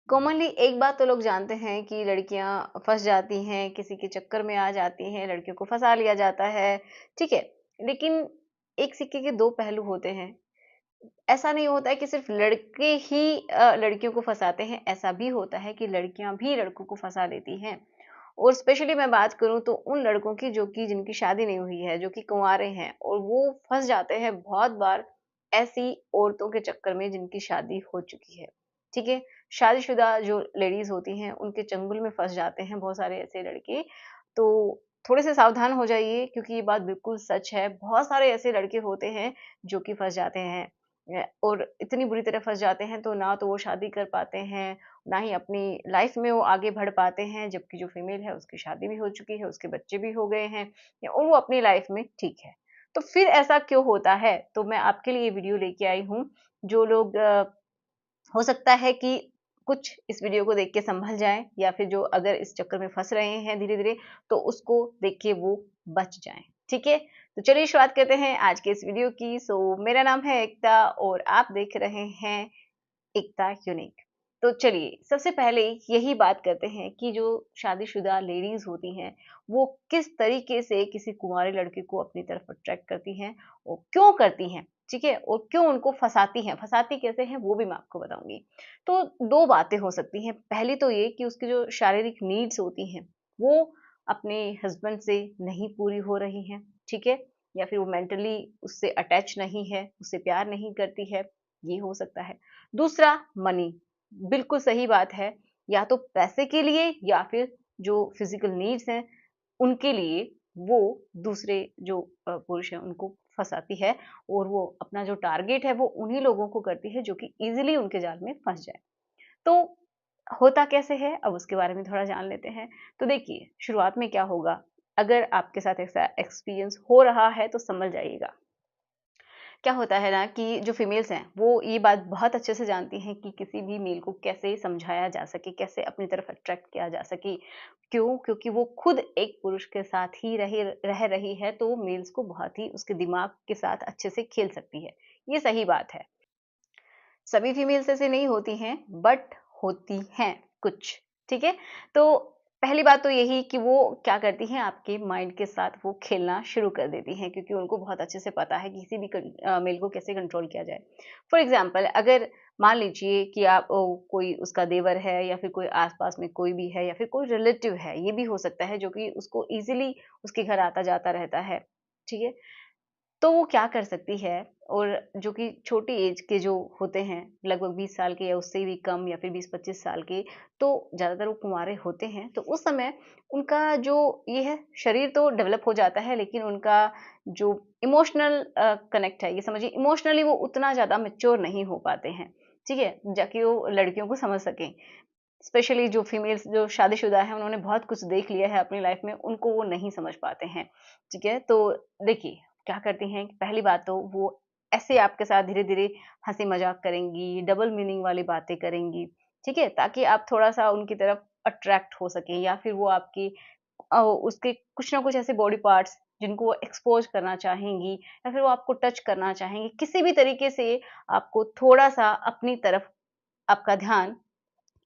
Commonly एक बात तो लोग जानते हैं कि लड़कियां फंस जाती हैं, किसी के चक्कर में आ जाती हैं, लड़कियों को फंसा लिया जाता है, ठीक है। लेकिन एक सिक्के के दो पहलू होते हैं। ऐसा नहीं होता है कि सिर्फ लड़के ही लड़कियों को फंसाते हैं, ऐसा भी होता है कि लड़कियां भी लड़कों को फंसा लेती हैं। और स्पेशली मैं बात करूं तो उन लड़कों की जो कि जिनकी शादी नहीं हुई है, जो कि कुंवारे हैं, और वो फंस जाते हैं बहुत बार ऐसी औरतों के चक्कर में जिनकी शादी हो चुकी है, ठीक है। शादीशुदा जो लेडीज होती हैं उनके चंगुल में फंस जाते हैं बहुत सारे ऐसे लड़के। तो थोड़े से सावधान हो जाइए, क्योंकि ये बात बिल्कुल सच है। बहुत सारे ऐसे लड़के होते हैं जो कि फंस जाते हैं, और इतनी बुरी तरह फंस जाते हैं, तो ना तो वो शादी कर पाते हैं, ना ही अपनी लाइफ में वो आगे बढ़ पाते हैं। जबकि जो फीमेल है उसकी शादी भी हो चुकी है, उसके बच्चे भी हो गए हैं, और वो अपनी लाइफ में ठीक है। तो फिर ऐसा क्यों होता है? तो मैं आपके लिए ये वीडियो लेके आई हूँ। जो लोग हो सकता है कि कुछ इस वीडियो को देख के संभल जाएँ, या फिर जो अगर इस चक्कर में फँस रहे हैं धीरे-धीरे, तो उसको देख के वो बच जाएँ, ठीक है? तो चलिए शुरुआत करते हैं आज के इस वीडियो की। मेरा नाम है एकता और आप देख रहे हैं एकता यूनिक। तो चलिए सबसे पहले यही बात करते हैं कि जो शादीशुदा लेडीज होती हैं, वो किस तरीके से किसी कुंवारे लड़के को अपनी तरफ अट्रैक्ट करती हैं और क्यों करती हैं, ठीक है, और क्यों उनको फंसाती हैं। फंसाती कैसे हैं वो भी मैं आपको बताऊंगी। तो दो बातें हो सकती हैं। पहली तो ये कि उसकी जो शारीरिक नीड्स होती हैं वो अपने हस्बैंड से नहीं पूरी हो रही हैं, ठीक है, या फिर वो मेंटली उससे अटैच नहीं है, उससे प्यार नहीं करती है, ये हो सकता है। दूसरा, मनी, बिल्कुल सही बात है। या तो पैसे के लिए या फिर जो फिजिकल नीड्स हैं उनके लिए वो दूसरे जो पुरुष हैं उनको फंसाती है, और वो अपना जो टारगेट है वो उन्हीं लोगों को करती है जो कि इजीली उनके जाल में फंस जाए। तो होता कैसे है, अब उसके बारे में थोड़ा जान लेते हैं। तो देखिए शुरुआत में क्या होगा, अगर आपके साथ ऐसा एक्सपीरियंस हो रहा है तो समझ जाइएगा। क्या होता है ना कि जो फीमेल्स हैं वो ये बात बहुत अच्छे से जानती हैं कि किसी भी मेल को कैसे समझाया जा सके, कैसे अपनी तरफ अट्रैक्ट किया जा सके। क्यों? क्योंकि वो खुद एक पुरुष के साथ ही रह रही है, तो मेल्स को बहुत ही उसके दिमाग के साथ अच्छे से खेल सकती है। ये सही बात है। सभी फीमेल्स ऐसे नहीं होती हैं, बट होती हैं कुछ, ठीक है। तो पहली बात तो यही कि वो क्या करती हैं, आपके माइंड के साथ वो खेलना शुरू कर देती हैं, क्योंकि उनको बहुत अच्छे से पता है कि किसी भी मेल को कैसे कंट्रोल किया जाए। फॉर एग्जाम्पल, अगर मान लीजिए कि आप कोई उसका देवर है, या फिर कोई आसपास में कोई भी है, या फिर कोई रिलेटिव है, ये भी हो सकता है, जो कि उसको इजीली उसके घर आता जाता रहता है, ठीक है। तो वो क्या कर सकती है, और जो कि छोटी एज के जो होते हैं, लगभग 20 साल के या उससे भी कम, या फिर 20-25 साल के, तो ज़्यादातर वो कुँवारे होते हैं। तो उस समय उनका जो ये है, शरीर तो डेवलप हो जाता है, लेकिन उनका जो इमोशनल कनेक्ट है, ये समझिए इमोशनली वो उतना ज़्यादा मैच्योर नहीं हो पाते हैं, ठीक है? जाकि वो लड़कियों को समझ सकें। स्पेशली जो फीमेल्स जो शादीशुदा हैं, उन्होंने बहुत कुछ देख लिया है अपनी लाइफ में, उनको वो नहीं समझ पाते हैं, ठीक है? तो देखिए, क्या करती हैं कि पहली बात तो वो ऐसे आपके साथ धीरे-धीरे हँसी-मज़ाक करेंगी, डबल मीनिंग वाली बातें करेंगी, ठीक है? ताकि आप थोड़ा-सा उनकी तरफ अट्रैक्ट हो सकें, या फिर वो आपकी उसके कुछ ना कुछ ऐसे बॉडी पार्ट्स जिनको वो एक्सपोज़ करना चाहेंगी, या फिर वो आपको टच करना चाहेंगी, किसी भी तरीके से आपको थोड़ा-सा अपनी तरफ आपका ध्यान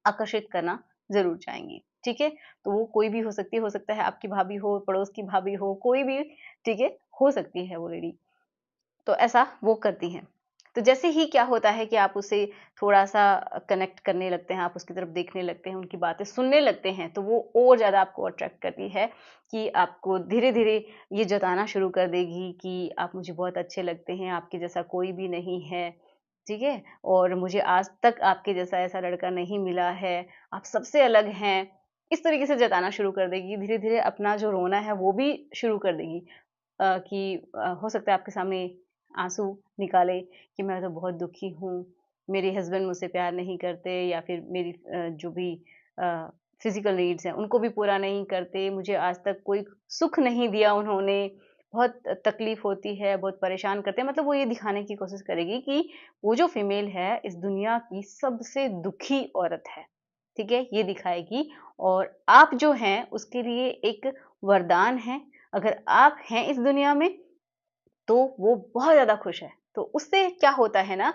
आकर्षित करना ज़रूर चाहेंगी, ठीक है? तो वो कोई भी हो सकता है आपकी भाभी हो, पड़ोस की भाभी हो, कोई भी, ठीक है? हो सकती है वो लेडी। तो ऐसा वो करती हैं। तो जैसे ही क्या होता है कि आप उससे थोड़ा-सा कनेक्ट करने लगते हैं, आप उसकी तरफ देखने लगते हैं, उनकी बातें सुनने लगते हैं, तो वो और ज़्यादा आपको अट्रैक्ट करती है, कि आपको धीरे-धीरे ये जताना शुरू कर देगी कि आप मुझे बहुत अच्छे लगते हैं, आपके जैसा कोई भी नहीं है, ठीक है? और मुझे आज तक आपके जैसा ऐसा लड़का नहीं मिला है, आप सबसे अलग हैं। इस तरीके से जताना शुरू कर देगी, धीरे-धीरे अपना जो रोना है वो भी शुरू कर देगी। कि हो सकता है आपके सामने आँसू निकाले कि मैं तो बहुत दुखी हूँ, मेरे हस्बैंड मुझसे प्यार नहीं करते, या फिर मेरी जो भी फिज़िकल नीड्स हैं उनको भी पूरा नहीं करते, मुझे आज तक कोई सुख नहीं दिया उन्होंने, बहुत तकलीफ़ होती है, बहुत परेशान करते हैं। मतलब वो ये दिखाने की कोशिश करेगी कि वो जो फीमेल है इस दुनिया की सबसे दुखी औरत है, ठीक है? ये दिखाएगी, और आप जो हैं उसके लिए एक वरदान हैं। अगर आप हैं इस दुनिया में, तो वो बहुत ज़्यादा खुश है। तो उससे क्या होता है ना,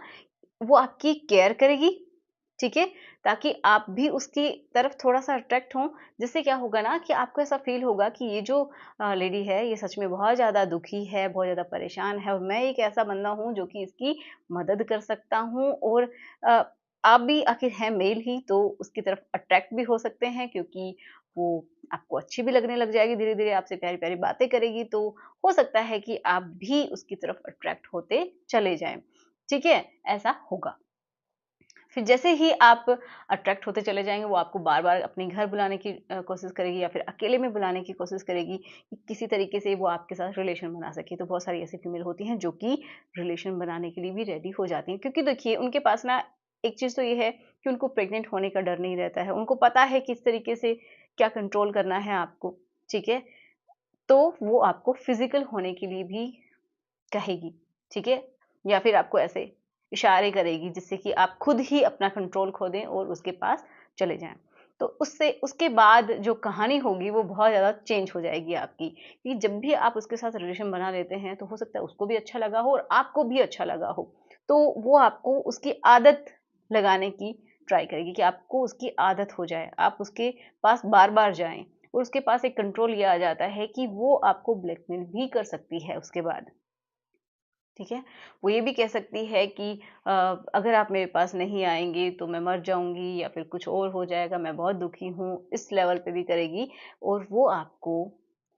वो आपकी केयर करेगी, ठीक है, ताकि आप भी उसकी तरफ थोड़ा-सा अट्रैक्ट हों, जिससे क्या होगा ना कि आपको ऐसा फ़ील होगा कि ये जो लेडी है, ये सच में बहुत ज़्यादा दुखी है, बहुत ज़्यादा परेशान है और मैं एक ऐसा बंदा हूँ जो कि इसकी मदद कर सकता हूँ और अ, आप भी आखिर हैं मेल ही, तो उसकी तरफ अट्रैक्ट भी हो सकते हैं क्योंकि वो आपको अच्छी भी लगने लग जाएगी धीरे-धीरे, आपसे प्यारी-प्यारी बातें करेगी, तो हो सकता है कि आप भी उसकी तरफ अट्रैक्ट होते चले जाएँ। ठीक है? ऐसा होगा। फिर जैसे ही आप अट्रैक्ट होते चले जाएँगे, वो आपको बार-बार अपने घर बुलाने की कोशिश करेगी या फिर अकेले में बुलाने की कोशिश करेगी कि किसी तरीके से वो आपके साथ रिलेशन बना सके। तो बहुत सारी ऐसी फीमेल होती हैं जो कि रिलेशन बनाने के लिए भी रेडी हो जाती हैं। क्योंकि देखिए उनके पास ना एक चीज़ तो ये है कि उनको प्रेग्नेंट होने का डर नहीं रहता है। उनको पता है किस तरीके से क्या कंट्रोल करना है आपको, ठीक है? तो वो आपको फिज़िकल होने के लिए भी कहेगी, ठीक है? या फिर आपको ऐसे इशारे करेगी जिससे कि आप खुद ही अपना कंट्रोल खो दें और उसके पास चले जाएँ। तो उससे उसके बाद जो कहानी होगी वो बहुत ज़्यादा चेंज हो जाएगी आपकी, कि जब भी आप उसके साथ रिलेशन बना लेते हैं तो हो सकता है उसको भी अच्छा लगा हो और आपको भी अच्छा लगा हो। तो वो आपको उसकी आदत लगाने की ट्राई करेगी कि आपको उसकी आदत हो जाए, आप उसके पास बार-बार जाएँ और उसके पास एक कंट्रोल ये आ जाता है कि वो आपको ब्लैकमेल भी कर सकती है उसके बाद। ठीक है? वो ये भी कह सकती है कि अगर आप मेरे पास नहीं आएँगे तो मैं मर जाऊँगी या फिर कुछ और हो जाएगा, मैं बहुत दुखी हूँ, इस लेवल पे भी करेगी और वो आपको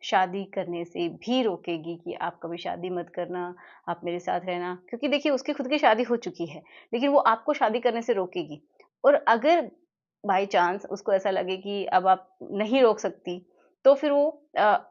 शादी करने से भी रोकेगी कि आप कभी शादी मत करना, आप मेरे साथ रहना। क्योंकि देखिए उसकी खुद की शादी हो चुकी है, लेकिन वो आपको शादी करने से रोकेगी और अगर बाय चांस उसको ऐसा लगे कि अब आप नहीं रोक सकती, तो फिर वो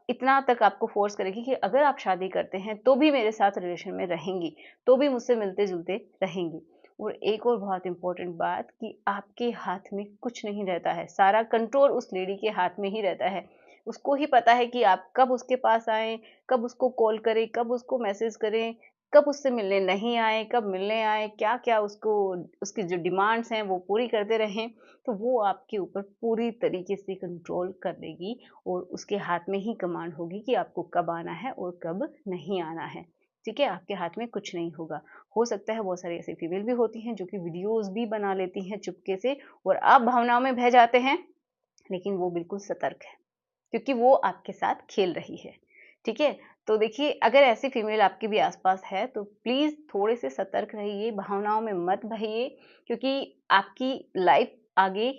इतना तक आपको फ़ोर्स करेगी कि अगर आप शादी करते हैं, तो भी मेरे साथ रिलेशन में रहेंगी, तो भी मुझसे मिलते-जुलते रहेंगी। और एक और बहुत इम्पोर्टेंट बात कि आपके हाथ में कुछ नहीं रहता है, सारा कंट्रोल उस लेडी के हाथ में ही रहता है। उसको ही पता है कि आप कब उसके पास आएँ, कब उसको कॉल करें, कब उसको मैसेज करें, कब उससे मिलने नहीं आएँ, कब मिलने आएँ, क्या-क्या उसको उसकी जो डिमांड्स हैं, वो पूरी करते रहें। तो वो आपके ऊपर पूरी तरीके से कंट्रोल कर लेगी और उसके हाथ में ही कमांड होगी कि आपको कब आना है और कब नहीं आना है। ठीक है? आपके हाथ में कुछ नहीं होगा। हो सकता है बहुत सारी ऐसी फीमेल भी होती हैं जो कि वीडियोज़ भी बना लेती हैं चुपके से और आप भावनाओं में बह जाते हैं, लेकिन वो बिल्कुल सतर्क है, क्योंकि वो आपके साथ खेल रही है। ठीक है? तो देखिए अगर ऐसी फीमेल आपके भी आस-पास है तो प्लीज़ थोड़े से सतर्क रहिए, भावनाओं में मत बहिए क्योंकि आपकी लाइफ़ आगे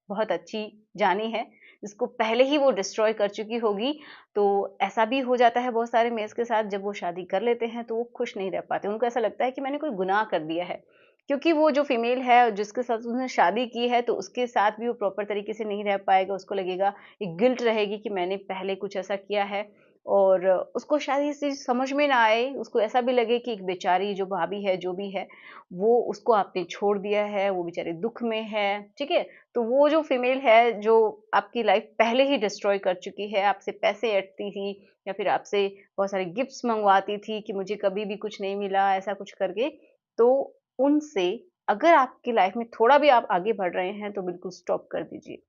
बहुत अच्छी जानी है, जिसको पहले ही वो डिस्ट्रॉय कर चुकी होगी, तो ऐसा भी हो जाता है बहुत सारे मेल्स के साथ जब वो शादी कर लेते हैं तो वो खुश नहीं रह पाते। उनको ऐसा लगता है कि मैंने कोई गुनाह कर दिया है, क्योंकि वो जो फीमेल है जिसके साथ उसने शादी की है तो उसके साथ भी वो प्रॉपर तरीके से नहीं रह पाएगा, उसको लगेगा एक गिल्ट रहेगी कि मैंने पहले कुछ ऐसा किया है और उसको शायद ये चीज़ समझ में ना आए, उसको ऐसा भी लगे कि एक बेचारी जो भाभी है, जो भी है, वो उसको आपने छोड़ दिया है, वो बेचारी दुःख में है, ठीक है? तो वो जो फीमेल है जो आपकी लाइफ पहले ही डिस्ट्रॉय कर चुकी है, आपसे पैसे ऐंठती थी या फिर आपसे बहुत सारे गिफ्ट्स मँगवाती थी कि मुझे कभी भी कुछ नहीं मिला, ऐसा कुछ करके, तो उनसे अगर आपकी लाइफ में थोड़ा भी आप आगे बढ़ रहे हैं, तो बिल्कुल स्टॉप कर दीजिए,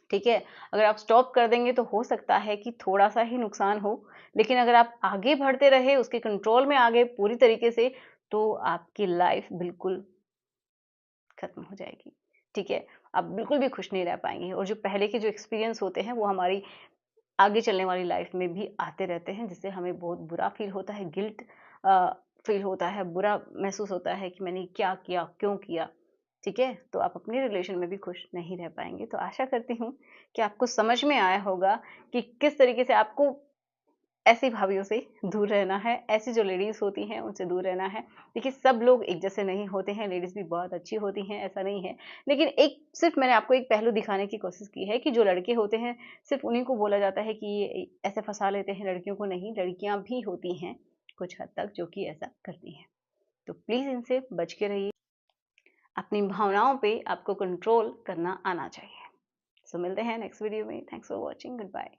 ठीक है? अगर आप स्टॉप कर देंगे तो हो सकता है कि थोड़ा-सा ही नुकसान हो, लेकिन अगर आप आगे बढ़ते रहे, उसके कंट्रोल में आ गए पूरी तरीके से, तो आपकी लाइफ बिल्कुल खत्म हो जाएगी, ठीक है? आप बिल्कुल भी खुश नहीं रह पाएँगे और जो पहले के जो एक्सपीरियंस होते हैं, वो हमारी आगे चलने वाली लाइफ में भी आते रहते हैं, जिससे हमें बहुत बुरा फ़ील होता है, गिल्ट फ़ील होता है, बुरा महसूस होता है कि मैंने क्या किया, क्यों किया, ठीक है? तो आप अपने रिलेशन में भी खुश नहीं रह पाएँगे। तो आशा करती हूँ कि आपको समझ में आया होगा कि किस तरीके से आपको ऐसी भाभीयों से दूर रहना है, ऐसी जो लेडीज़ होती हैं उनसे दूर रहना है। देखिए सब लोग एक जैसे नहीं होते हैं, लेडीज़ भी बहुत अच्छी होती हैं, ऐसा नहीं है। लेकिन एक सिर्फ़ मैंने आपको एक पहलू दिखाने की कोशिश की है कि जो लड़के होते हैं, सिर्फ़ उन्हीं को बोला जाता है कि ये ऐसे फँसा लेते हैं, लड़कियों को नहीं, लड़कियाँ भी होती हैं कुछ हद तक जो कि ऐसा करती हैं। तो प्लीज़ इनसे बच के रहिए, अपनी भावनाओं पे आपको कंट्रोल करना आना चाहिए। सो मिलते हैं नेक्स्ट वीडियो में। Thanks for watching, good bye.